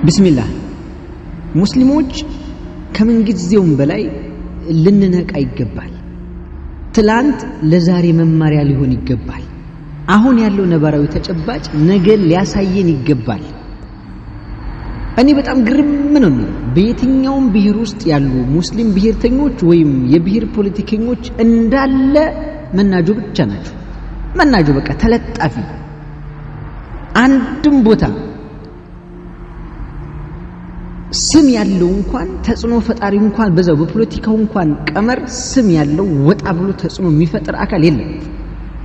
ቢስሚላህ ሙስሊሞች ከምን ጊዜውም በላይ ልንነቃ ይገባል። ትላንት ለዛሬ መማሪያ ሊሆን ይገባል። አሁን ያለው ነባራዊ ተጨባጭ ነገ ሊያሳየን ይገባል። እኔ በጣም ግርም ነው በየትኛውም ብሔር ውስጥ ያሉ ሙስሊም ብሔርተኞች ወይም የብሔር ፖለቲከኞች እንዳለ መናጆ ብቻ ናቸው። መናጆ በቃ ተለጣፊ አንድም ቦታ ስም ያለው እንኳን ተጽዕኖ ፈጣሪ እንኳን በዛው በፖለቲካው እንኳን ቀመር ስም ያለው ወጣ ብሎ ተጽዕኖ የሚፈጥር አካል የለም።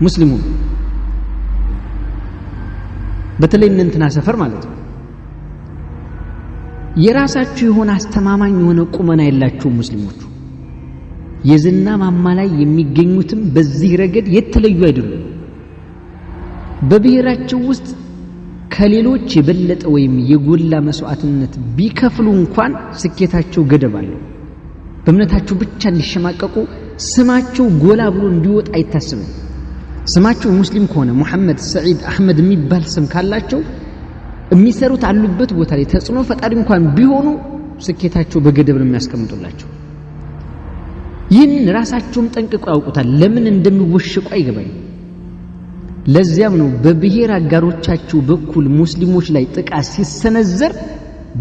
ሙስሊሙ በተለይ እንትና ሰፈር ማለት ነው የራሳቸው የሆነ አስተማማኝ የሆነ ቁመና ያላቸው ሙስሊሞች የዝና ማማ ላይ የሚገኙትም በዚህ ረገድ የተለዩ አይደሉም። በብሔራቸው ውስጥ ከሌሎች የበለጠ ወይም የጎላ መስዋዕትነት ቢከፍሉ እንኳን ስኬታቸው ገደብ አለው። በእምነታቸው ብቻ እንዲሸማቀቁ ስማቸው ጎላ ብሎ እንዲወጣ አይታሰብም። ስማቸው ሙስሊም ከሆነ ሙሐመድ፣ ሰዒድ፣ አህመድ የሚባል ስም ካላቸው የሚሰሩት አሉበት ቦታ ላይ ተጽዕኖ ፈጣሪ እንኳን ቢሆኑ ስኬታቸው በገደብ ነው የሚያስቀምጡላቸው። ይህን ራሳቸውም ጠንቅቀው ያውቁታል። ለምን እንደሚወሽቁ አይገባኝ። ለዚያም ነው በብሔር አጋሮቻቸው በኩል ሙስሊሞች ላይ ጥቃት ሲሰነዘር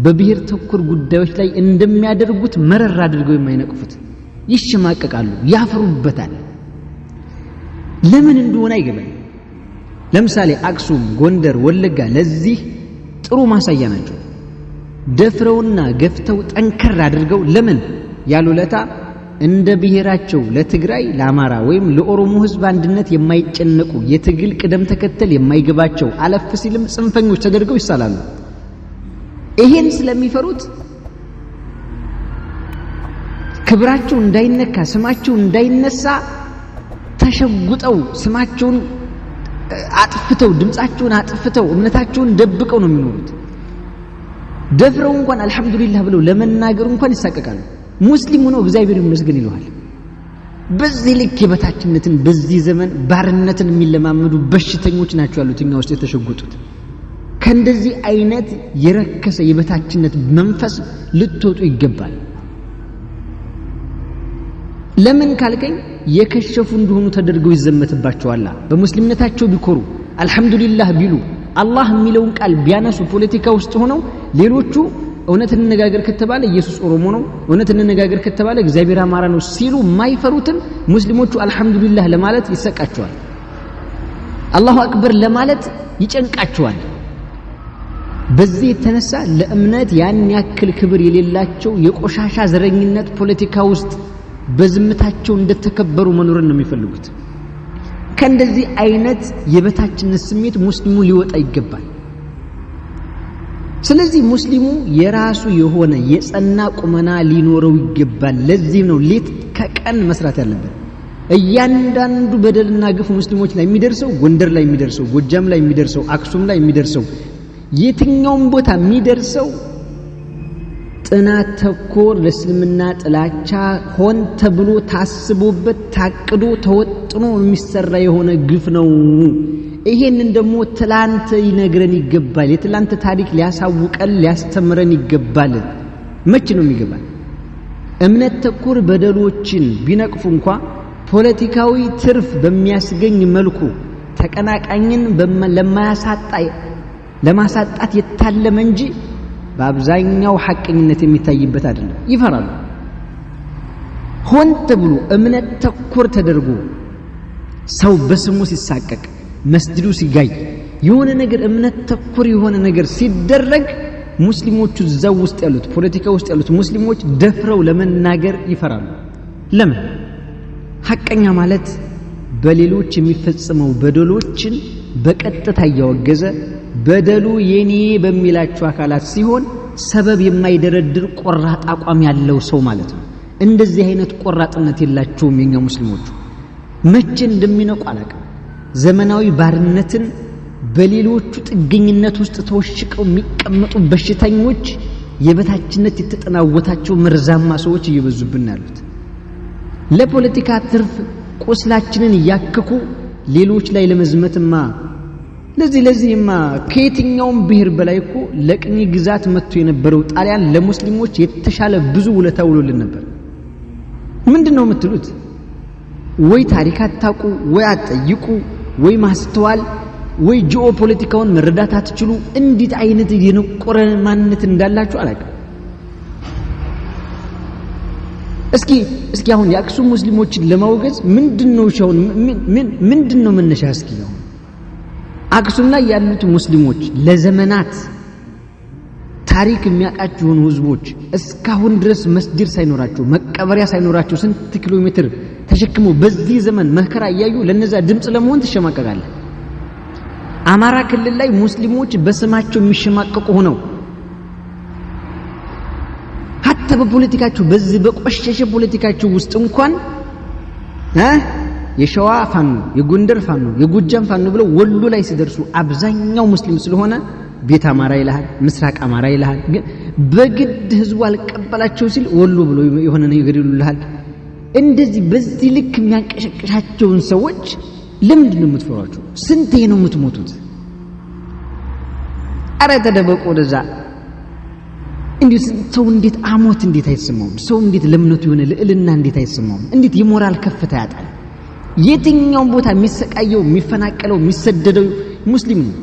በብሔር ተኮር ጉዳዮች ላይ እንደሚያደርጉት መረር አድርገው የማይነቅፉት። ይሽማቀቃሉ፣ ያፍሩበታል። ለምን እንደሆነ አይገባኝ። ለምሳሌ አክሱም፣ ጎንደር፣ ወለጋ ለዚህ ጥሩ ማሳያ ናቸው። ደፍረውና ገፍተው ጠንከር አድርገው ለምን ያሉለታ እንደ ብሔራቸው ለትግራይ፣ ለአማራ ወይም ለኦሮሞ ህዝብ አንድነት የማይጨነቁ የትግል ቅደም ተከተል የማይገባቸው አለፍ ሲልም ጽንፈኞች ተደርገው ይሳላሉ። ይሄን ስለሚፈሩት ክብራቸው እንዳይነካ ስማቸው እንዳይነሳ ተሸጉጠው ስማቸውን አጥፍተው ድምጻቸውን አጥፍተው እምነታቸውን ደብቀው ነው የሚኖሩት። ደፍረው እንኳን አልহামዱሊላህ ብለው ለመናገር እንኳን ይሳቀቃሉ። ሙስሊም ሆነው እግዚአብሔር ይመስገን ይለዋል። በዚህ ልክ የበታችነትን በዚህ ዘመን ባርነትን የሚለማመዱ በሽተኞች ናቸው ያሉት እኛ ውስጥ የተሸጉጡት። ከእንደዚህ አይነት የረከሰ የበታችነት መንፈስ ልትወጡ ይገባል። ለምን ካልከኝ የከሸፉ እንደሆኑ ተደርገው ይዘመትባቸዋል። በሙስሊምነታቸው ቢኮሩ አልহামዱሊላህ ቢሉ አላህ የሚለውን ቃል ቢያነሱ ፖለቲካ ውስጥ ሆነው ሌሎቹ እውነት እንነጋገር ከተባለ ኢየሱስ ኦሮሞ ነው፣ እውነት እንነጋገር ከተባለ እግዚአብሔር አማራ ነው ሲሉ ማይፈሩትን ሙስሊሞቹ አልহামዱሊላህ ለማለት ይሰቃቸዋል። አላሁ አክበር ለማለት ይጨንቃቸዋል። በዚህ የተነሳ ለእምነት ያን ያክል ክብር የሌላቸው የቆሻሻ ዘረኝነት ፖለቲካ ውስጥ በዝምታቸው እንደተከበሩ መኖርን ነው የሚፈልጉት። ከእንደዚህ አይነት የበታችነት ስሜት ሙስሊሙ ሊወጣ ይገባል። ስለዚህ ሙስሊሙ የራሱ የሆነ የጸና ቁመና ሊኖረው ይገባል። ለዚህ ነው ሌት ከቀን መስራት ያለበት። እያንዳንዱ በደልና ግፍ ሙስሊሞች ላይ የሚደርሰው ጎንደር ላይ የሚደርሰው፣ ጎጃም ላይ የሚደርሰው፣ አክሱም ላይ የሚደርሰው፣ የትኛውም ቦታ የሚደርሰው ጥናት ተኮር ለእስልምና ጥላቻ ሆን ተብሎ ታስቦበት ታቅዶ ተወጥኖ የሚሰራ የሆነ ግፍ ነው። ይሄንን ደግሞ ትላንት ይነግረን ይገባል። የትላንት ታሪክ ሊያሳውቀን ሊያስተምረን ይገባል። መቼ ነው የሚገባል? እምነት ተኮር በደሎችን ቢነቅፉ እንኳን ፖለቲካዊ ትርፍ በሚያስገኝ መልኩ ተቀናቃኝን ለማሳጣት የታለመ እንጂ በአብዛኛው ሐቀኝነት የሚታይበት አይደለም። ይፈራሉ። ሆን ተብሎ እምነት ተኮር ተደርጎ ሰው በስሙ ሲሳቀቅ መስጂዱ ሲጋይ የሆነ ነገር እምነት ተኮር የሆነ ነገር ሲደረግ ሙስሊሞቹ እዛው ውስጥ ያሉት ፖለቲካ ውስጥ ያሉት ሙስሊሞች ደፍረው ለመናገር ይፈራሉ። ለምን? ሐቀኛ ማለት በሌሎች የሚፈጽመው በደሎችን በቀጥታ ያወገዘ በደሉ የኔ በሚላቸው አካላት ሲሆን ሰበብ የማይደረድር ቆራጥ አቋም ያለው ሰው ማለት ነው። እንደዚህ አይነት ቆራጥነት የላቸውም የኛ ሙስሊሞች። መቼ እንደሚነቁ አላውቅም። ዘመናዊ ባርነትን በሌሎቹ ጥገኝነት ውስጥ ተወሽቀው የሚቀመጡ በሽተኞች የበታችነት የተጠናወታቸው መርዛማ ሰዎች እየበዙብን ያሉት ለፖለቲካ ትርፍ ቁስላችንን ያክኩ ሌሎች ላይ ለመዝመትማ ለዚህማ ከየትኛውም ብሔር በላይ እኮ ለቅኝ ግዛት መጥቶ የነበረው ጣሊያን ለሙስሊሞች የተሻለ ብዙ ውለታ ውሎልን ነበር። ምንድነው የምትሉት? ወይ ታሪክ አታውቁ፣ ወይ አትጠይቁ፣ ወይ ማስተዋል፣ ወይ ጂኦፖለቲካውን መረዳት አትችሉ። እንዴት አይነት የነቆረ ማንነት እንዳላችሁ አላውቅም። እስኪ አሁን የአክሱም ሙስሊሞችን ለማውገዝ ምንድነው መነሻ? እስኪ ነው አክሱም ላይ ያሉት ሙስሊሞች ለዘመናት ታሪክ የሚያውቃቸውን ህዝቦች እስካሁን ድረስ መስጂድ ሳይኖራቸው መቀበሪያ ሳይኖራቸው ስንት ኪሎ ሜትር ተሸክመው በዚህ ዘመን መከራ እያዩ ለነዛ ድምጽ ለመሆን ትሸማቀቃለህ። አማራ ክልል ላይ ሙስሊሞች በስማቸው የሚሸማቀቁ ሆነው ሀtta በፖለቲካቸው በዚህ በቆሸሸ ፖለቲካቸው ውስጥ እንኳን የሸዋ ፋኖ፣ የጎንደር ፋኖ፣ የጎጃም ፋኖ ብለው ወሎ ላይ ሲደርሱ አብዛኛው ሙስሊም ስለሆነ ቤት አማራ ይልሃል፣ ምስራቅ አማራ ይልሃል። ግን በግድ ህዝቡ አልቀበላቸው ሲል ወሎ ብሎ የሆነ ነው ይገድሉልሃል። እንደዚህ በዚህ ልክ የሚያንቀሸቅሻቸውን ሰዎች ለምንድን ነው የምትፈሯቸው? ስንቴ ነው የምትሞቱት? አረ ተደበቁ ወደዛ። እንዴት ሰው እንዴት አሞት እንዴት አይሰማውም? ሰው እንዴት ለምነቱ የሆነ ልዕልና እንዴት አይሰማውም? እንዴት የሞራል ከፍታ ያጣል? የትኛውም ቦታ የሚሰቃየው የሚፈናቀለው የሚሰደደው ሙስሊም ነው።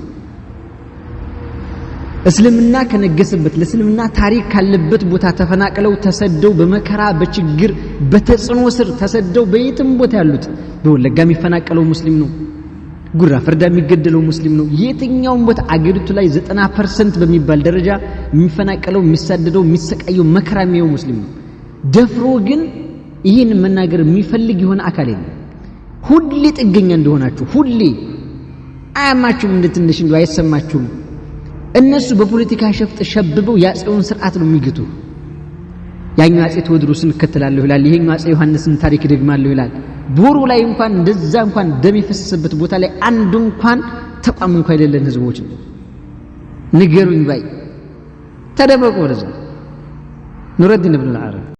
እስልምና ከነገሰበት ለእስልምና ታሪክ ካለበት ቦታ ተፈናቅለው ተሰደው በመከራ በችግር በተጽዕኖ ስር ተሰደው በየትም ቦታ ያሉት በወለጋ የሚፈናቀለው ሙስሊም ነው። ጉራ ፈርዳ የሚገደለው ሙስሊም ነው። የትኛውም ቦታ አገሪቱ ላይ 90% በሚባል ደረጃ የሚፈናቀለው የሚሰደደው የሚሰቃየው መከራ የሚያየው ሙስሊም ነው። ደፍሮ ግን ይህን መናገር የሚፈልግ የሆነ አካል የለም። ሁሌ ጥገኛ እንደሆናችሁ ሁሌ አያማችሁም፣ እንደ ትንሽ እንደው አይሰማችሁም። እነሱ በፖለቲካ ሸፍጥ ሸብበው ያጼውን ስርዓት ነው የሚግቱ። ያኛው አጼ ቴዎድሮስን እከተላለሁ ይላል፣ ይሄኛው አጼ ዮሐንስን ታሪክ ደግማለሁ ይላል። ቦሩ ላይ እንኳን እንደዛ እንኳን ደም የፈሰሰበት ቦታ ላይ አንድ እንኳን ተቋም እንኳን የሌለን ህዝቦች ንገሩኝ ባይ ተደበቁ። ወደዛ ኑረዲን ኢብኑ አልዓረቢ